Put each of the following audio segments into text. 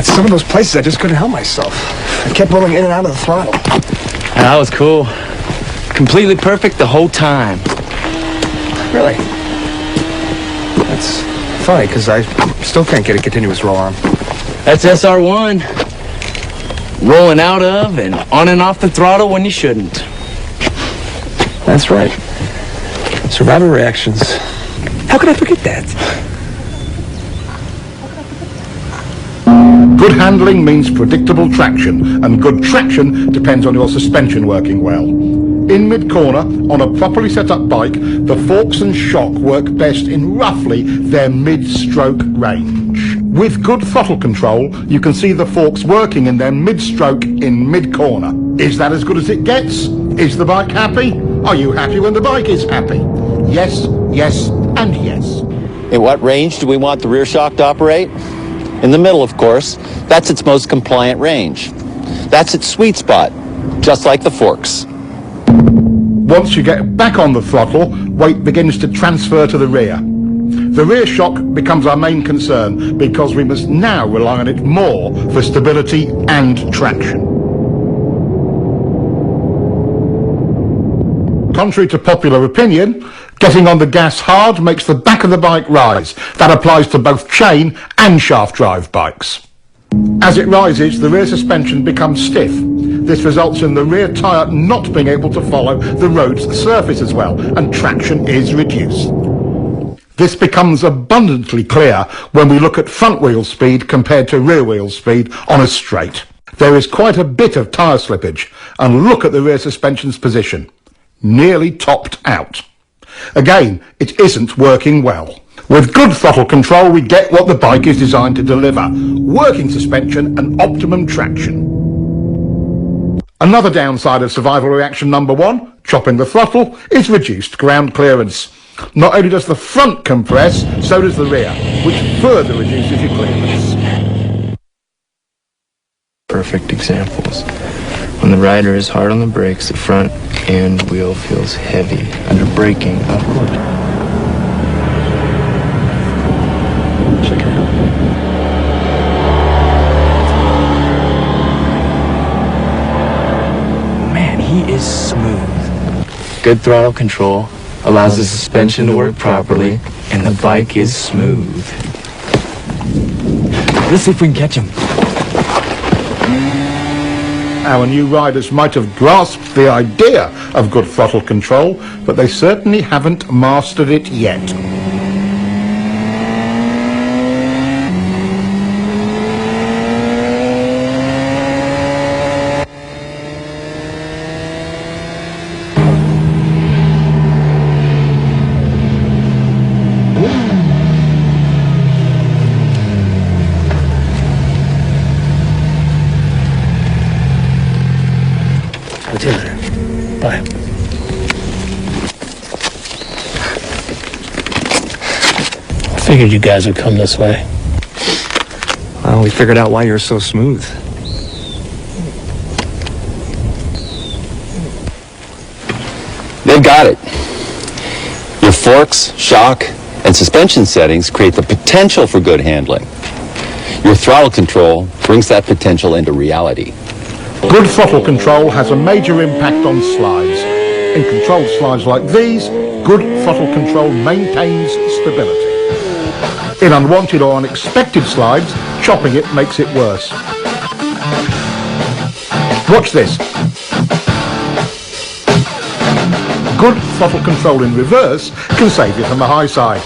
At some of those places, I just couldn't help myself. I kept pulling in and out of the throttle. That was cool. Completely perfect the whole time. Really? That's funny, because I still can't get a continuous roll on. That's SR1. Rolling out of and on and off the throttle when you shouldn't. That's right. Survival reactions. How could I forget that? Good handling means predictable traction, and good traction depends on your suspension working well. In mid-corner, on a properly set up bike, the forks and shock work best in roughly their mid-stroke range. With good throttle control, you can see the forks working in their mid-stroke in mid-corner. Is that as good as it gets? Is the bike happy? Are you happy when the bike is happy? Yes, yes, and yes. At what range do we want the rear shock to operate? In the middle, of course. That's its most compliant range. That's its sweet spot, just like the forks. Once you get back on the throttle, weight begins to transfer to the rear. The rear shock becomes our main concern because we must now rely on it more for stability and traction. Contrary to popular opinion, getting on the gas hard makes the back of the bike rise. That applies to both chain and shaft drive bikes. As it rises, the rear suspension becomes stiff. This results in the rear tyre not being able to follow the road's surface as well, and traction is reduced. This becomes abundantly clear when we look at front wheel speed compared to rear wheel speed on a straight. There is quite a bit of tyre slippage, and look at the rear suspension's position. Nearly topped out. Again, it isn't working well. With good throttle control, we get what the bike is designed to deliver: working suspension and optimum traction. Another downside of survival reaction number 1, chopping the throttle, is reduced ground clearance. Not only does the front compress, so does the rear, which further reduces your clearance. Perfect examples. When the rider is hard on the brakes, the front end wheel feels heavy under braking upward. Check it out. Man, he is smooth. Good throttle control allows the suspension to work properly, and the bike is smooth. Let's see if we can catch him. Our new riders might have grasped the idea of good throttle control, but they certainly haven't mastered it yet. Bye. Figured you guys would come this way. Well, we figured out why you're so smooth. They've got it. Your forks, shock, and suspension settings create the potential for good handling. Your throttle control brings that potential into reality. Good throttle control has a major impact on slides. In controlled slides like these, good throttle control maintains stability. In unwanted or unexpected slides, chopping it makes it worse. Watch this. Good throttle control in reverse can save you from the high side.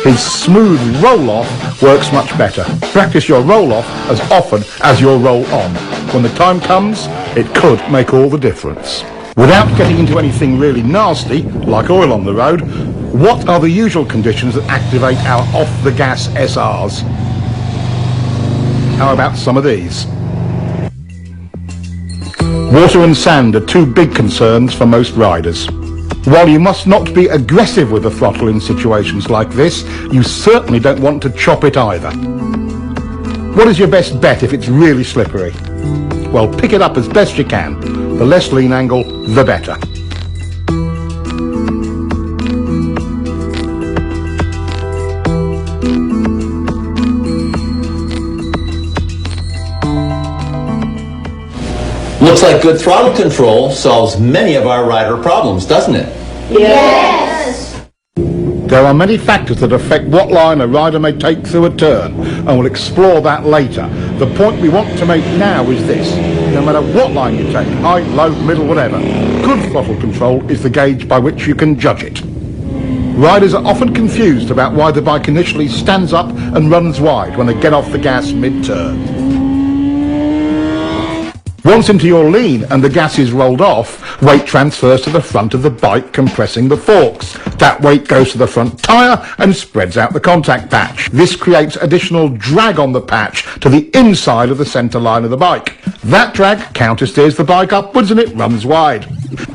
His smooth roll-off works much better. Practice your roll-off as often as your roll-on. When the time comes, it could make all the difference. Without getting into anything really nasty, like oil on the road, what are the usual conditions that activate our off-the-gas SRs? How about some of these? Water and sand are two big concerns for most riders. While you must not be aggressive with the throttle in situations like this, you certainly don't want to chop it either. What is your best bet if it's really slippery? Well, pick it up as best you can. The less lean angle, the better. Looks like good throttle control solves many of our rider problems, doesn't it? There are many factors that affect what line a rider may take through a turn, and we'll explore that later. The point we want to make now is this: no matter what line you take, high, low, middle, whatever, good throttle control is the gauge by which you can judge it. Riders are often confused about why the bike initially stands up and runs wide when they get off the gas mid-turn. Once into your lean and the gas is rolled off, weight transfers to the front of the bike, compressing the forks. That weight goes to the front tyre and spreads out the contact patch. This creates additional drag on the patch to the inside of the centre line of the bike. That drag countersteers the bike upwards and it runs wide.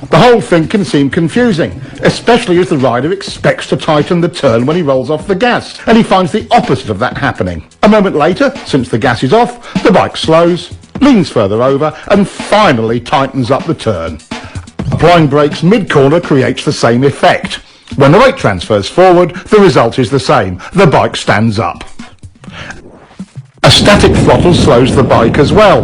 The whole thing can seem confusing, especially as the rider expects to tighten the turn when he rolls off the gas, and he finds the opposite of that happening. A moment later, since the gas is off, the bike slows, leans further over, and finally tightens up the turn. Applying brakes mid-corner creates the same effect. When the weight transfers forward, the result is the same. The bike stands up. A static throttle slows the bike as well.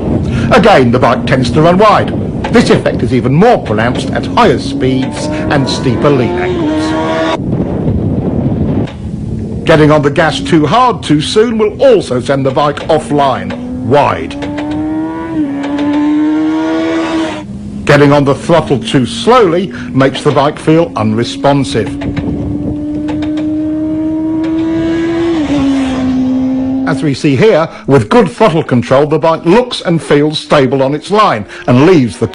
Again, the bike tends to run wide. This effect is even more pronounced at higher speeds and steeper lean angles. Getting on the gas too hard too soon will also send the bike offline, wide. Getting on the throttle too slowly makes the bike feel unresponsive. As we see here, with good throttle control, the bike looks and feels stable on its line and leaves the